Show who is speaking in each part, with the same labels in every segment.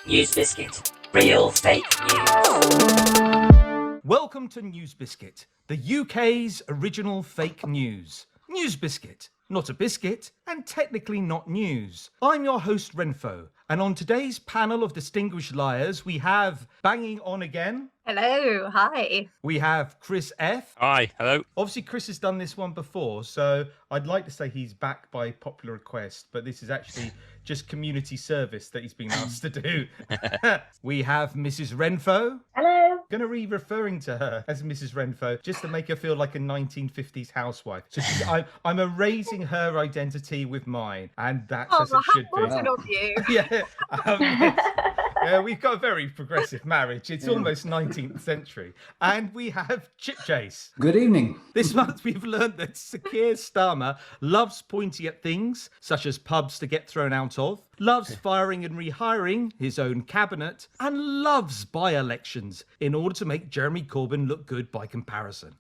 Speaker 1: NewsBiscuit. Real fake news.
Speaker 2: Welcome to NewsBiscuit, the UK's original fake news. NewsBiscuit, not a biscuit, and technically not news. I'm your host, Wrenfoe, and on today's panel of distinguished liars, we have Banging On Again.
Speaker 3: Hello, hi.
Speaker 2: We have ChrisF.
Speaker 4: Hi, hello.
Speaker 2: Obviously, Chris has done this one before, so I'd like to say he's back by popular request, but this is actually just community service that he's been asked to do. We have Mrs. Wrenfoe.
Speaker 5: Hello.
Speaker 2: Going to be referring to her as Mrs. Wrenfoe just to make her feel like a 1950s housewife. So I'm erasing her identity with mine, and that's as it should be.
Speaker 3: How of you.
Speaker 2: Yeah, we've got a very progressive marriage. It's almost 19th century. And we have Chipchase.
Speaker 6: Good evening.
Speaker 2: This month we've learned that Sir Keir Starmer loves pointing at things, such as pubs to get thrown out of, loves firing and rehiring his own cabinet, and loves by-elections in order to make Jeremy Corbyn look good by comparison.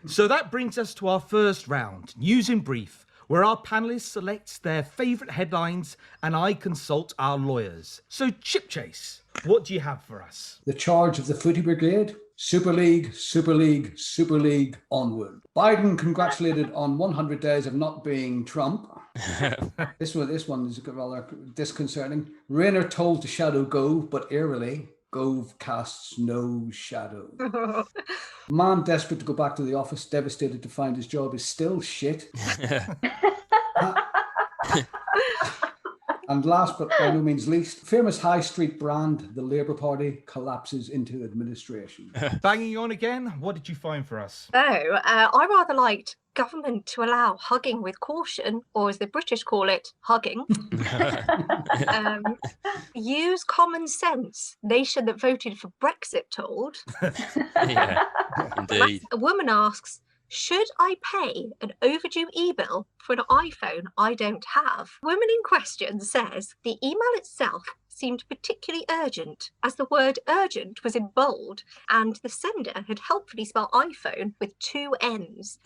Speaker 2: So that brings us to our first round, News in Brief, where our panellists select their favourite headlines and I consult our lawyers. So, Chipchase, what do you have for us?
Speaker 6: The charge of the Footy Brigade. Super League, Super League, Super League, onward. Biden congratulated on 100 days of not being Trump. This one is rather disconcerting. Rayner told to shadow Gove, but eerily, Gove casts no shadow. Man desperate to go back to the office, devastated to find his job is still shit. And last but by no means least, famous high street brand, the Labour Party, collapses into administration.
Speaker 2: Banging On Again, what did you find for us?
Speaker 3: I rather liked government to allow hugging with caution, or as the British call it, hugging. Use common sense. Nation that voted for Brexit told.
Speaker 4: Yeah, indeed.
Speaker 3: A woman asks, should I pay an overdue e-bill for an iPhone I don't have? Woman in question says the email itself seemed particularly urgent, as the word urgent was in bold and the sender had helpfully spelled iPhone with 2 N's.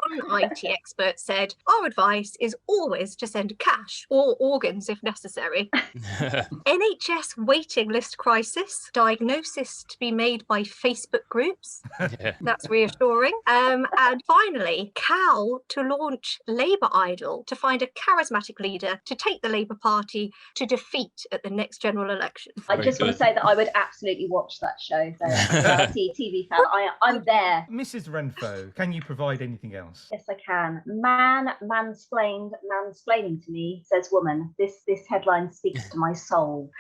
Speaker 3: One IT expert said, our advice is always to send cash or organs if necessary. NHS waiting list crisis, diagnosis to be made by Facebook groups.
Speaker 4: Yeah.
Speaker 3: That's reassuring. And finally, Cal to launch Labour Idol to find a charismatic leader to take the Labour Party to defeat at the next general election.
Speaker 5: I just want to say that I would absolutely watch that show. So, TV fan, I'm there.
Speaker 2: Mrs. Wrenfoe, can you provide anything else?
Speaker 5: Yes, I can. Mansplaining to me, says woman. This headline speaks to my soul.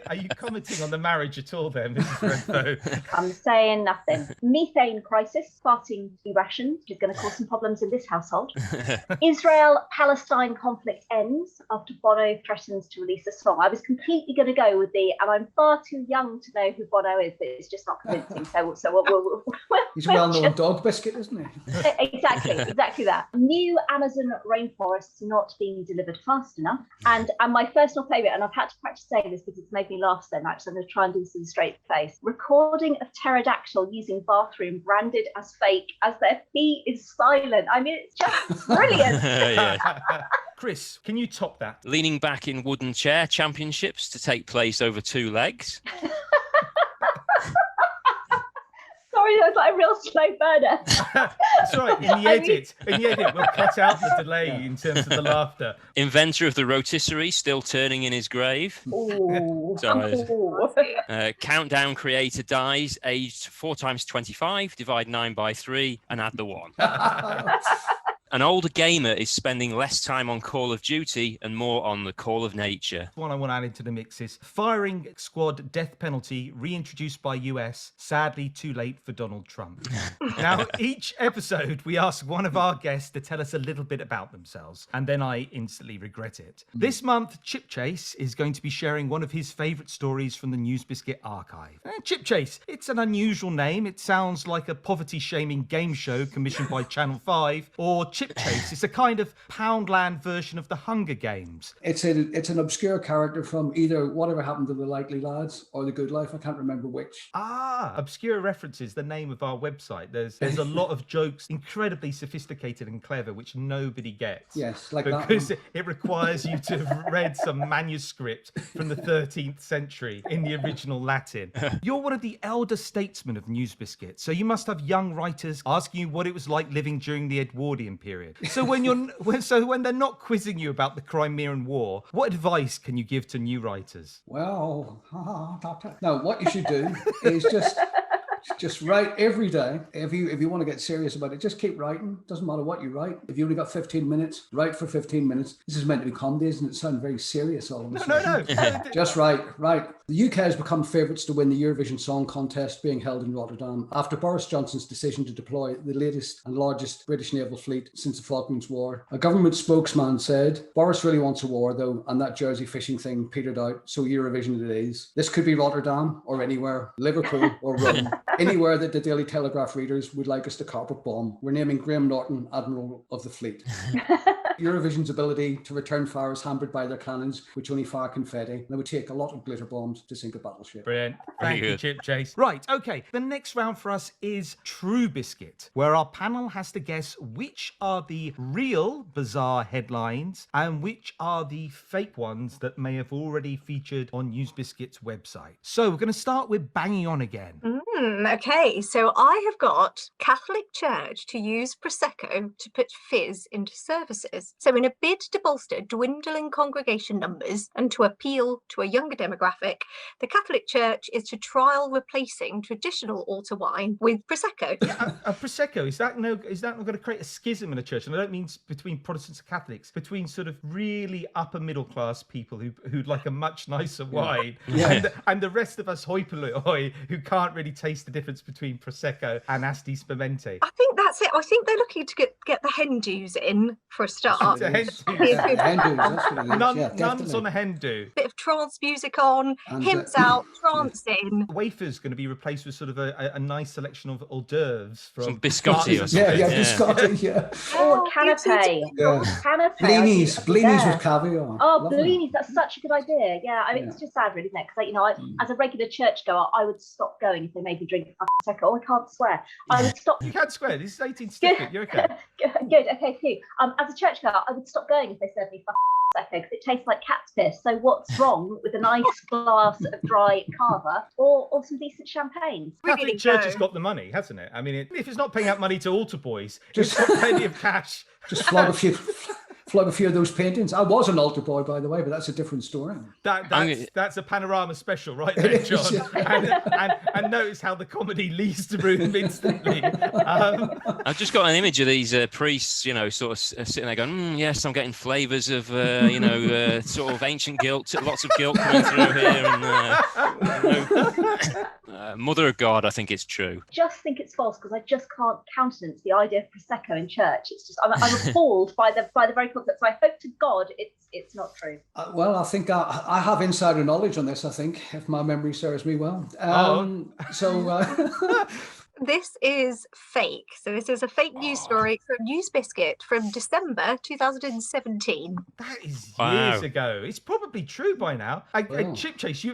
Speaker 2: Are you commenting on the marriage at all there, Mrs. Wrenfoe?
Speaker 5: I'm saying nothing. Methane crisis, farting to be rationed, which is going to cause some problems in this household. Israel-Palestine conflict ends after Bono threatens to release a song. I was completely going to go with and I'm far too young to know who Bono is, but it's just not convincing. So we'll
Speaker 6: He's a well-known dog biscuit, isn't he?
Speaker 5: Exactly that. New Amazon rainforests not being delivered fast enough. And my personal favourite, and I've had to practice saying this because it's made me laugh so much, so I'm going to try and do this in a straight face. Recording of pterodactyl using bathroom branded as fake as their pee is silent. I mean, it's just brilliant.
Speaker 4: Yeah.
Speaker 2: Chris, can you top that?
Speaker 4: Leaning back in wooden chair championships to take place over 2 legs.
Speaker 5: Sorry, that was like a real slow burner.
Speaker 2: That's right. In the edit, we'll cut out the delay in terms of the laughter.
Speaker 4: Inventor of the rotisserie still turning in his grave.
Speaker 5: Ooh.
Speaker 4: Countdown creator dies, aged 4 times 25, divide 9 by 3 and add the 1. An older gamer is spending less time on Call of Duty and more on the Call of Nature.
Speaker 2: One I want to add into the mix is firing squad death penalty reintroduced by US, sadly too late for Donald Trump. Now, each episode we ask one of our guests to tell us a little bit about themselves, and then I instantly regret it. This month, Chipchase is going to be sharing one of his favourite stories from the NewsBiscuit archive. Chipchase, it's an unusual name. It sounds like a poverty-shaming game show commissioned by Channel 5 or Chipchase is a kind of Poundland version of the Hunger Games.
Speaker 6: It's an obscure character from either Whatever Happened to the Likely Lads or The Good Life. I can't remember which.
Speaker 2: Obscure References, the name of our website. There's a lot of jokes, incredibly sophisticated and clever, which nobody gets.
Speaker 6: Yes, like
Speaker 2: because
Speaker 6: that.
Speaker 2: it requires you to have read some manuscript from the 13th century in the original Latin. You're one of the elder statesmen of NewsBiscuit, so you must have young writers asking you what it was like living during the Edwardian period. So when they're not quizzing you about the Crimean War, what advice can you give to new writers?
Speaker 6: Well, now what you should do is just write every day. If you want to get serious about it, just keep writing. Doesn't matter what you write. If you only got 15 minutes, write for 15 minutes. This is meant to be comedy, isn't it? Sound very serious all of a sudden.
Speaker 2: No.
Speaker 6: Just write. The UK has become favourites to win the Eurovision Song Contest being held in Rotterdam after Boris Johnson's decision to deploy the latest and largest British naval fleet since the Falklands War. A government spokesman said, Boris really wants a war though, and that Jersey fishing thing petered out, so Eurovision it is. This could be Rotterdam or anywhere, Liverpool or Rome. Anywhere that the Daily Telegraph readers would like us to carpet bomb. We're naming Graham Norton Admiral of the Fleet. Eurovision's ability to return fire is hampered by their cannons, which only fire confetti. And it would take a lot of glitter bombs to sink a battleship.
Speaker 2: Brilliant. Thank you, Chipchase. Right, okay. The next round for us is True Biscuit, where our panel has to guess which are the real bizarre headlines and which are the fake ones that may have already featured on NewsBiscuit's website. So we're going to start with Banging On Again.
Speaker 3: Okay, so I have got Catholic Church to use Prosecco to put fizz into services. So in a bid to bolster dwindling congregation numbers and to appeal to a younger demographic, the Catholic Church is to trial replacing traditional altar wine with Prosecco.
Speaker 2: A Prosecco, is that not going to create a schism in a church? And I don't mean between Protestants and Catholics, between sort of really upper middle class people who'd like a much nicer wine and the rest of us hoi polloi who can't really taste the difference between Prosecco and Asti Spumante.
Speaker 3: I think that's it. I think they're looking to get the hen do's in for a start.
Speaker 2: Hen do's. Nuns on a hen do.
Speaker 3: Bit of trance music on, and, hymns out, trancing.
Speaker 2: Wafer's going to be replaced with sort of a nice selection of hors d'oeuvres from
Speaker 4: some biscotti or something.
Speaker 6: Biscotti,
Speaker 5: Oh, canapé. Canapé.
Speaker 6: Blinis with caviar.
Speaker 5: Oh, blinis, that's such a good idea. Yeah, I mean, it's just sad, really, isn't it? Because, as a regular churchgoer, I would stop going if they made me drink a Prosecco. Oh, I can't swear. I would stop.
Speaker 2: You can't swear. This is 18 stick. You're okay.
Speaker 5: Good. Okay, phew. As a churchgoer, I would stop going if they served me Prosecco because it tastes like cat's piss. So what's wrong with a nice glass of dry cava or some decent champagne?
Speaker 2: Catholic Church has got the money, hasn't it? I mean, if it's not paying out money to altar boys, it's got plenty of cash.
Speaker 6: Just flog a few of those paintings. I was an altar boy, by the way, but that's a different story.
Speaker 2: That's a panorama special right there, John. and notice how the comedy leaves the room instantly.
Speaker 4: I've just got an image of these priests, sort of sitting there going, yes, I'm getting flavours of, sort of ancient guilt, lots of guilt coming through here. And Mother of God, I think it's true.
Speaker 5: Just think it's false because I just can't countenance the idea of Prosecco in church. It's just I'm appalled by the very concept. So I hope to God it's not true.
Speaker 6: Well, I think I have insider knowledge on this. I think if my memory serves me well.
Speaker 3: This is fake. So this is a fake news story from NewsBiscuit from December 2017.
Speaker 2: That is years ago. It's probably true by now. Chipchase,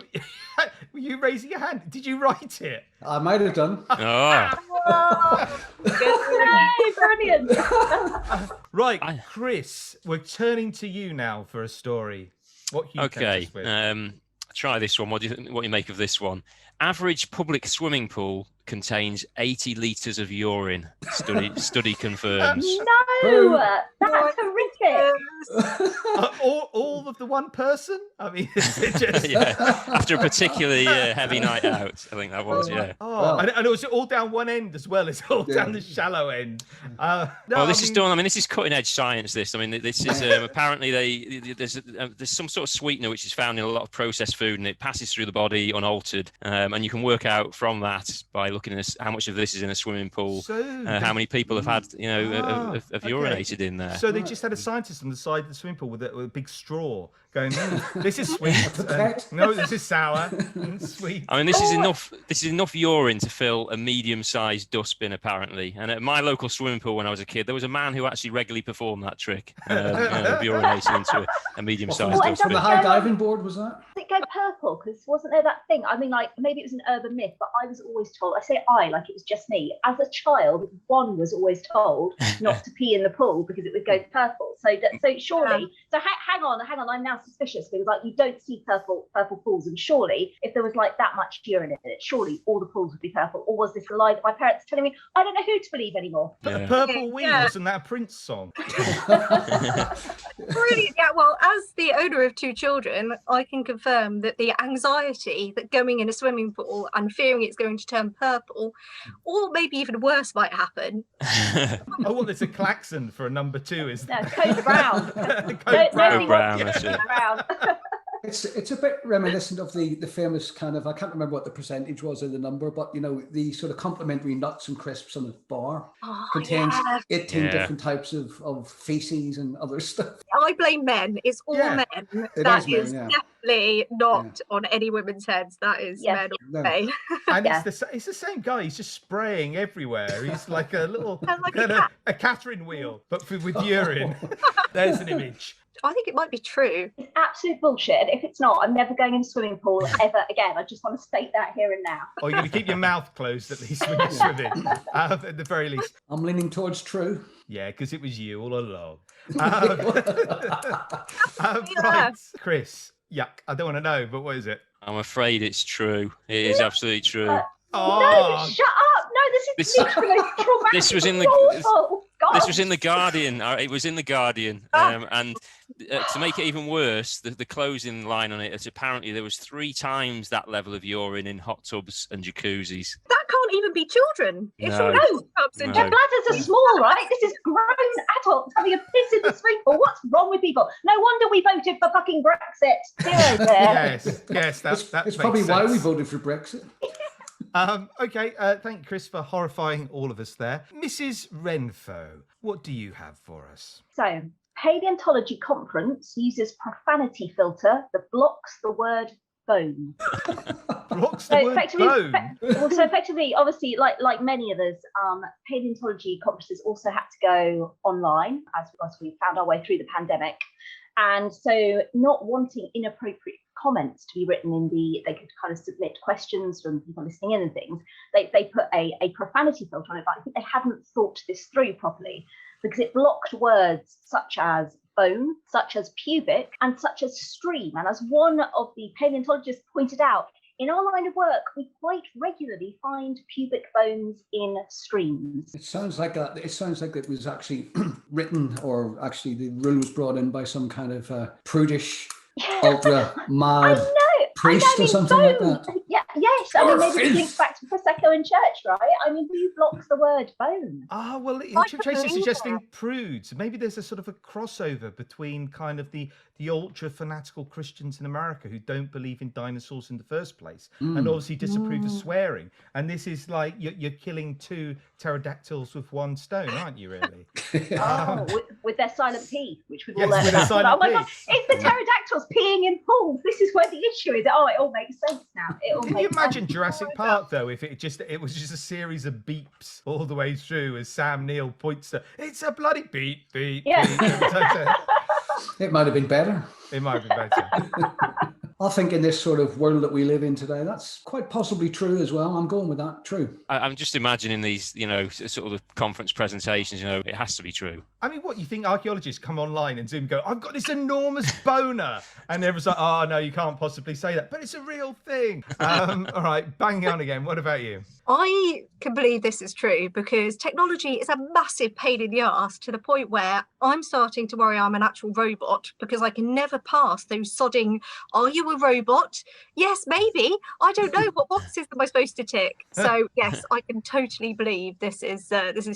Speaker 2: you raising your hand. Did you write it?
Speaker 6: I might have done.
Speaker 5: Brilliant.
Speaker 2: Right, Chris, we're turning to you now for a story. What can you catch us with?
Speaker 4: Try this one. What do you make of this one? Average public swimming pool contains 80 litres of urine. Study confirms.
Speaker 5: No, that's horrific.
Speaker 2: All of the one person? I mean, just...
Speaker 4: after a particularly heavy night out, I think that was,
Speaker 2: and it was all down one end as well. It's all down the shallow end.
Speaker 4: This is cutting edge science. This is apparently there's some sort of sweetener which is found in a lot of processed food, and it passes through the body unaltered, and you can work out from that by looking at how much of this is in a swimming pool, how many people have had have urinated in there.
Speaker 2: So they just had a scientist on the side of the swimming pool with a big straw going, this is sweet. No, this is sour and sweet.
Speaker 4: I mean, this is enough. This is enough urine to fill a medium-sized dustbin, apparently. And at my local swimming pool when I was a kid, there was a man who actually regularly performed that trick, urinating into a medium-sized
Speaker 6: From
Speaker 4: dustbin.
Speaker 6: the high diving board, was that?
Speaker 5: Did it go purple? Because wasn't there that thing? I mean, like, maybe it was an urban myth, but I was always told, I say I, like it was just me. As a child, one was always told not to pee in the pool because it would go purple. So surely, hang on, I'm now suspicious because like you don't see purple pools, and surely if there was like that much urine in it, surely all the pools would be purple. Or was this a lie that my parents are telling me? I don't know who to believe anymore.
Speaker 2: But Purple Wing, wasn't that a Prince song?
Speaker 3: Brilliant. Yeah, well, as the owner of 2 children, I can confirm that the anxiety that going in a swimming pool and fearing it's going to turn purple, or maybe even worse, might happen.
Speaker 2: Oh, well, there's a klaxon for a number 2, is there?
Speaker 5: No, Code Brown.
Speaker 2: Code
Speaker 4: Brown, that's it.
Speaker 6: It's a bit reminiscent of the famous kind of, I can't remember what the percentage was of the number, but the sort of complimentary nuts and crisps on the bar contains 18 different types of feces and other stuff.
Speaker 3: I blame men. It's all men. That is definitely not on any women's heads. That is men all day.
Speaker 2: And it's the same guy. He's just spraying everywhere. He's like a little a Catherine wheel, but with urine. There's an image.
Speaker 3: I think it might be true.
Speaker 5: It's absolute bullshit. And if it's not, I'm never going in a swimming pool ever again. I just want to state that here and now.
Speaker 2: Or you're going to keep your mouth closed at least when you're swimming, at the very least.
Speaker 6: I'm leaning towards true.
Speaker 2: Yeah, because it was you all along. Right, Chris. Yuck. I don't want to know, but what is it?
Speaker 4: I'm afraid it's true. It is absolutely true.
Speaker 5: No, shut up! No, this is literally traumatic.
Speaker 4: This was in the.
Speaker 5: awful.
Speaker 4: This was in the Guardian. It was in the Guardian, and to make it even worse, the closing line on it is apparently there was 3 times that level of urine in hot tubs and jacuzzis.
Speaker 3: That can't even be children. It's all tubs and
Speaker 5: Their bladders are small, right? This is grown adults having a piss in the swimming pool. What's wrong with people? No wonder we voted for fucking Brexit.
Speaker 2: Yes, that's
Speaker 6: probably why we voted for Brexit.
Speaker 2: Okay, thank you, Chris, for horrifying all of us there. Mrs. Wrenfoe, what do you have for us?
Speaker 5: So, paleontology conference uses profanity filter that blocks the word bone.
Speaker 2: Blocks the word bone?
Speaker 5: So effectively, obviously, like many others, paleontology conferences also had to go online as we found our way through the pandemic. And so not wanting inappropriate comments to be written they could kind of submit questions from people listening in and things. They put a profanity filter on it, but I think they hadn't thought this through properly because it blocked words such as bone, such as pubic, and such as stream. And as one of the paleontologists pointed out, in our line of work, we quite regularly find pubic bones in streams.
Speaker 6: It sounds like it was actually written, or actually the rule was brought in by some kind of prudish, ultra mad priest or something like that.
Speaker 5: Yes. I mean, maybe it links back to Prosecco in church, right? I mean, who blocks the word bone?
Speaker 2: Well, Chipchase is suggesting prudes. Maybe there's a sort of a crossover between kind of the ultra fanatical Christians in America who don't believe in dinosaurs in the first place and obviously disapprove of swearing. And this is like you're killing 2 pterodactyls with 1 stone, aren't you? Really?
Speaker 5: With their silent P, which we've all
Speaker 2: learned.
Speaker 5: Oh my God! It's the pterodactyls peeing in pools. This is where the issue is. Oh, it all makes sense now.
Speaker 2: Can you imagine Jurassic Park though? If it was just a series of beeps all the way through as Sam Neill points to, it's a bloody beep, beep, beep.
Speaker 6: It might have been better.
Speaker 2: It might have been better.
Speaker 6: I think in this sort of world that we live in today, that's quite possibly true as well. I'm going with that. True.
Speaker 4: I'm just imagining these, sort of conference presentations, it has to be true.
Speaker 2: I mean, what, you think archaeologists come online and Zoom go, I've got this enormous boner. And everyone's like, oh, no, you can't possibly say that. But it's a real thing. All right, banging on again. What about you?
Speaker 3: I can believe this is true because technology is a massive pain in the arse to the point where I'm starting to worry I'm an actual robot because I can never pass those sodding, are you a robot? Yes, maybe. I don't know. What boxes am I supposed to tick? So yes, I can totally believe this is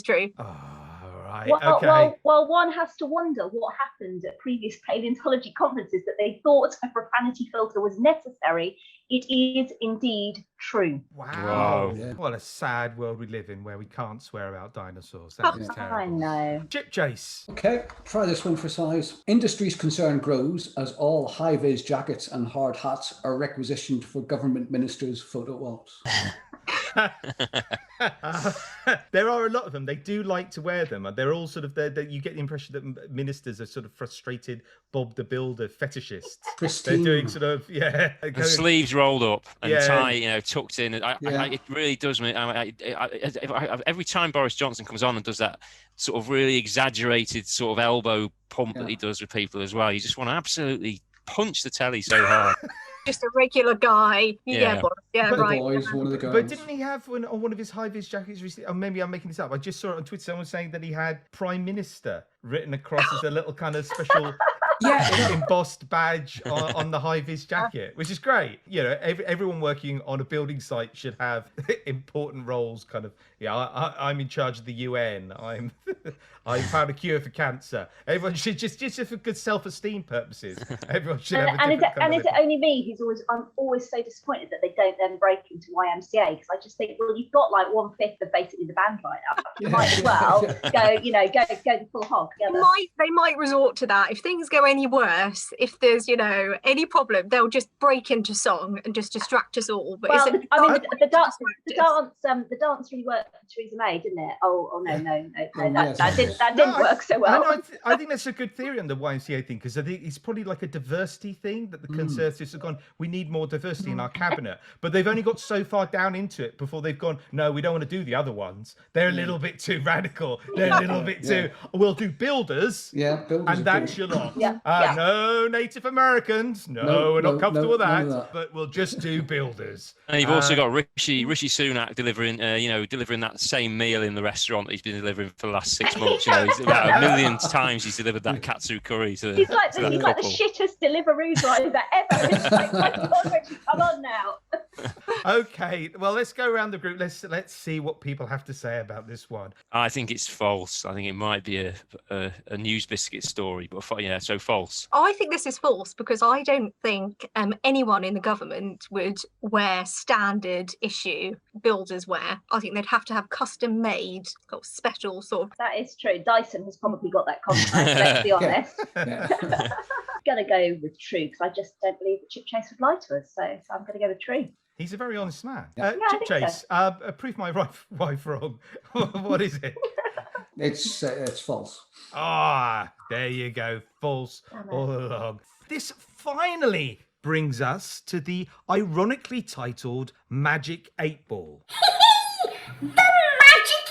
Speaker 3: true.
Speaker 2: All right. Okay.
Speaker 5: Well, one has to wonder what happened at previous paleontology conferences that they thought a profanity filter was necessary. It is indeed true.
Speaker 2: Wow.
Speaker 6: Yeah.
Speaker 2: What a sad world we live in where we can't swear about dinosaurs. That is terrible.
Speaker 5: I know.
Speaker 2: Chipchase.
Speaker 6: Okay, try this one for size. Industry's concern grows as all high-vis jackets and hard hats are requisitioned for government ministers' photo ops.
Speaker 2: There are a lot of them. They do like to wear them. They're all sort of you get the impression that ministers are sort of frustrated Bob the Builder fetishists.
Speaker 6: Christine.
Speaker 2: They're doing sort of
Speaker 4: The sleeves rolled up and
Speaker 2: Yeah.
Speaker 4: tie, tucked in. It really does me. Every time Boris Johnson comes on and does that sort of really exaggerated sort of elbow pump that he does with people as well, you just want to absolutely punch the telly so hard.
Speaker 3: Just a regular guy. Yeah, Boris. Yeah,
Speaker 6: One of the
Speaker 3: right.
Speaker 6: boys, one of the girls.
Speaker 2: But didn't he have on one of his high-vis jackets recently? Oh, maybe I'm making this up. I just saw it on Twitter. Someone saying that he had Prime Minister written across as a little kind of special embossed badge on the high-vis jacket, which is great. Everyone working on a building site should have important roles. Kind of, I'm in charge of the UN. I found a cure for cancer. Everyone should just for good self-esteem purposes. Everyone should have.
Speaker 5: Is it only me I'm always so disappointed that they don't then break into YMCA, because I just think, well, you've got like 1/5 of basically the band lineup. You might as well go the full hog together.
Speaker 3: They might resort to that if things go any worse. If there's any problem, they'll just break into song and just distract us all. But
Speaker 5: the dance really worked for Theresa May, didn't it? Oh no, that didn't work so well.
Speaker 2: I think that's a good theory on the YMCA thing, because I think it's probably like a diversity thing that the Conservatives have gone, we need more diversity in our cabinet. But they've only got so far down into it before they've gone, no, we don't want to do the other ones. They're a little bit too radical. They're a little bit too, we'll do builders.
Speaker 6: Yeah, builders.
Speaker 2: And that's your lot.
Speaker 5: Yeah.
Speaker 2: No Native Americans. No, we're not comfortable with that. But we'll just do builders.
Speaker 4: And you've also got Rishi Sunak delivering that same meal in the restaurant that he's been delivering for the last 6 months. He's about 1 million times he's delivered that katsu curry to
Speaker 5: he's like the shittest Deliveroo driver ever. It's like, my God, Richie, come on now.
Speaker 2: Okay, well, let's go around the group. Let's see what people have to say about this one.
Speaker 4: I think it's false. I think it might be a NewsBiscuit story, but so false.
Speaker 3: I think this is false, because I don't think anyone in the government would wear standard issue builders wear. I think they'd have to have custom made special sort of.
Speaker 5: That is true. Dyson has probably got that contract, let's be honest. Gonna go with true, because I just don't believe that Chipchase would lie to us, so I'm gonna go with true.
Speaker 2: He's a very honest man.
Speaker 5: I think
Speaker 2: Chipchase, prove my wife wrong. What is it?
Speaker 6: It's false.
Speaker 2: There you go. False all along. This finally brings us to the ironically titled Magic 8 Ball.
Speaker 1: The Magic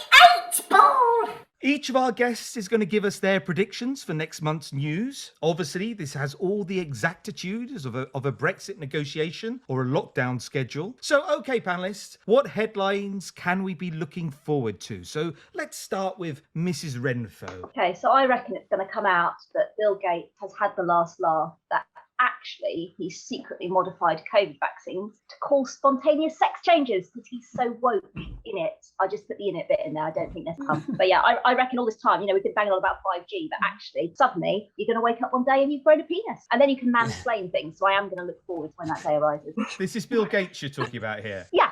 Speaker 1: 8 Ball!
Speaker 2: Each of our guests is going to give us their predictions for next month's news. Obviously, this has all the exactitudes of a Brexit negotiation or a lockdown schedule. So, okay, panelists, what headlines can we be looking forward to? So let's start with Mrs. Wrenfoe.
Speaker 5: Okay, so I reckon it's going to come out that Bill Gates has had the last laugh, that actually he's secretly modified COVID vaccines to cause spontaneous sex changes, because he's so woke in it. I just put the in it bit in there. I don't think that's come. But yeah, I reckon all this time, we've been banging on about 5G, but actually suddenly you're going to wake up one day and you've grown a penis, and then you can mansplain things. So I am going to look forward to when that day arises.
Speaker 2: This is Bill Gates you're talking about here.
Speaker 5: Yeah.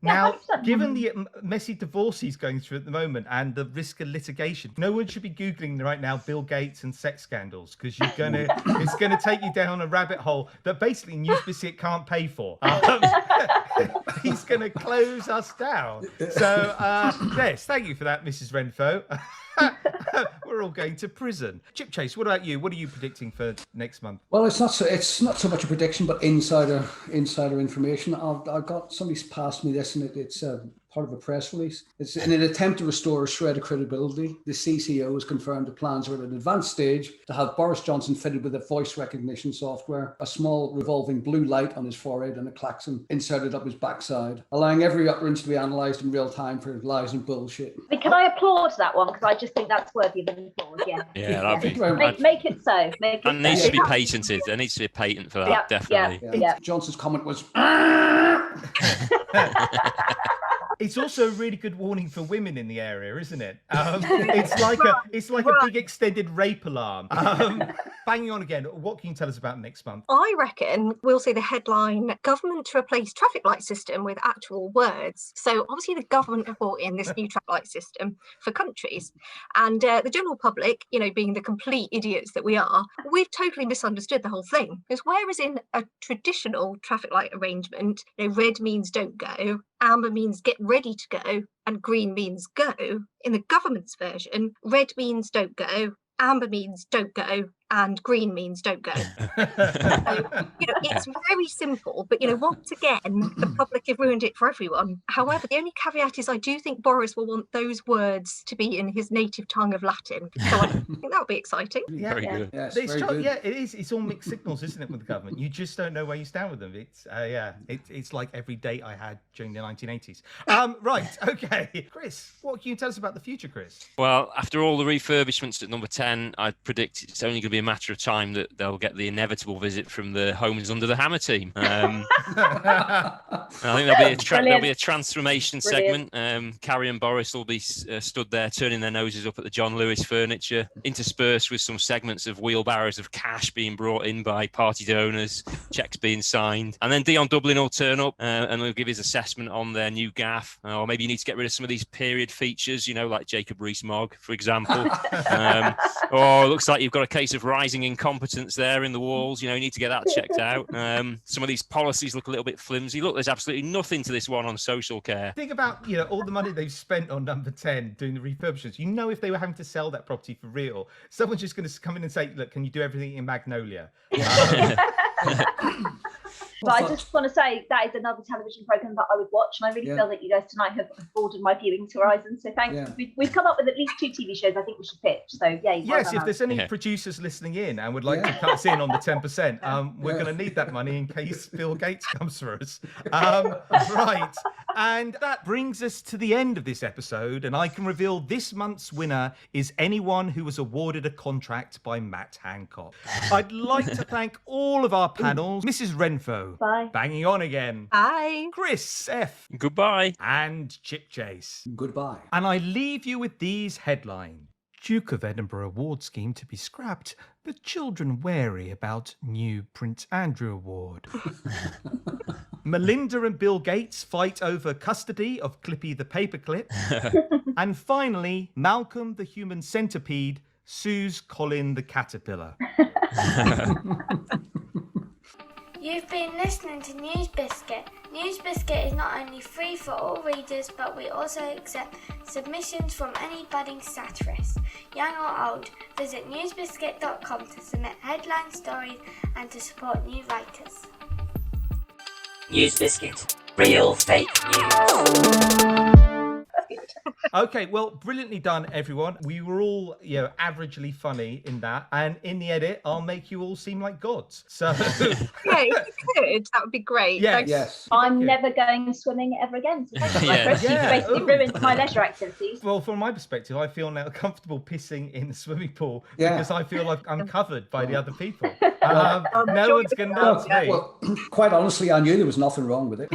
Speaker 2: Now,
Speaker 5: 100%.
Speaker 2: given the messy divorce he's going through at the moment and the risk of litigation, no one should be Googling right now Bill Gates and sex scandals, because it's going to take you down a rabbit hole that basically NewsBiscuit can't pay for. He's going to close us down. So, yes, thank you for that, Mrs. Wrenfoe. We're all going to prison. Chipchase, what about you? What are you predicting for next month?
Speaker 6: Well, it's not so much a prediction, but insider information. I've got somebody's passed me this, and it's part of a press release. It's in an attempt to restore a shred of credibility. The CCO has confirmed the plans are at an advanced stage to have Boris Johnson fitted with a voice recognition software, a small revolving blue light on his forehead, and a klaxon inserted up his backside, allowing every utterance to be analysed in real time for lies and bullshit.
Speaker 5: Can I applaud that one? Because I just think that's worthy of an applause.
Speaker 4: Yeah, that'd be.
Speaker 5: Make it so.
Speaker 4: And needs to be patented. There needs to be a patent for that, definitely.
Speaker 6: Yeah. Johnson's comment was.
Speaker 2: It's also a really good warning for women in the area, isn't it? It's like a big extended rape alarm. Banging on again. What can you tell us about next month?
Speaker 3: I reckon we'll see the headline, government to replace traffic light system with actual words. So obviously the government have brought in this new traffic light system for countries. And the general public, being the complete idiots that we are, we've totally misunderstood the whole thing. Because whereas in a traditional traffic light arrangement, red means don't go, amber means get ready to go, and green means go. In the government's version, red means don't go, amber means don't go, and green means don't go. It's very simple, but once again, the public have ruined it for everyone. However, the only caveat is I do think Boris will want those words to be in his native tongue of Latin. So I think that'll be exciting.
Speaker 2: Yeah,
Speaker 4: Very good.
Speaker 6: Yes,
Speaker 2: It's
Speaker 6: very good.
Speaker 2: yeah, it is. It's all mixed signals, isn't it, with the government? You just don't know where you stand with them. It's like every date I had during the 1980s. Right, okay. Chris, what can you tell us about the future, Chris?
Speaker 4: Well, after all the refurbishments at number 10, I predict it's only going to be a matter of time that they'll get the inevitable visit from the Homes Under the Hammer team. I think there'll be a transformation segment. Carrie and Boris will be stood there turning their noses up at the John Lewis furniture, interspersed with some segments of wheelbarrows of cash being brought in by party donors, cheques being signed. And then Dion Dublin will turn up and he'll give his assessment on their new gaff. Or maybe you need to get rid of some of these period features, like Jacob Rees-Mogg, for example. Or it looks like you've got a case of rising incompetence there in the walls. You need to get that checked out. Some of these policies look a little bit flimsy. Look, there's absolutely nothing to this one on social care.
Speaker 2: Think about, all the money they've spent on number 10 doing the refurbishments. If they were having to sell that property for real, someone's just going to come in and say, look, can you do everything in Magnolia?
Speaker 5: But I just want to say that is another television program that I would watch, and I really feel that you guys tonight have broadened my viewing horizon. So thanks.
Speaker 6: Yeah.
Speaker 5: We've come up with at least 2 TV shows I think we should pitch. So
Speaker 2: Yes, if there's any producers listening in and would like to cut us in on the 10%, we're going to need that money in case Bill Gates comes for us. Right. And that brings us to the end of this episode, and I can reveal this month's winner is anyone who was awarded a contract by Matt Hancock. I'd like to thank all of our panels, Mrs. Wrenfoe,
Speaker 5: Bye.
Speaker 2: Banging On Again,
Speaker 3: Bye.
Speaker 2: ChrisF,
Speaker 4: Goodbye.
Speaker 2: and Chipchase.
Speaker 6: Goodbye.
Speaker 2: And I leave you with these headlines. Duke of Edinburgh Award scheme to be scrapped, but children wary about new Prince Andrew Award. Melinda and Bill Gates fight over custody of Clippy the Paperclip. And finally, Malcolm the Human Centipede sues Colin the Caterpillar.
Speaker 7: You've been listening to NewsBiscuit. NewsBiscuit is not only free for all readers, but we also accept submissions from any budding satirists, young or old. Visit newsbiscuit.com to submit headline stories and to support new writers.
Speaker 8: NewsBiscuit. Real fake news.
Speaker 2: Okay, well, brilliantly done, everyone. We were all, averagely funny in that. And in the edit, I'll make you all seem like gods. So,
Speaker 3: Yeah, if you could, that would be great.
Speaker 2: Yeah,
Speaker 3: Thanks.
Speaker 6: Yes.
Speaker 5: I'm never going swimming ever again. So thank you, Chris.
Speaker 2: Yeah.
Speaker 5: You've basically ruined my leisure activities.
Speaker 2: well, from my perspective, I feel now comfortable pissing in the swimming pool
Speaker 6: Yeah.
Speaker 2: because I feel like I'm covered by the other people. No one's going to know it's me.
Speaker 6: Well, quite honestly, I knew there was nothing wrong with it.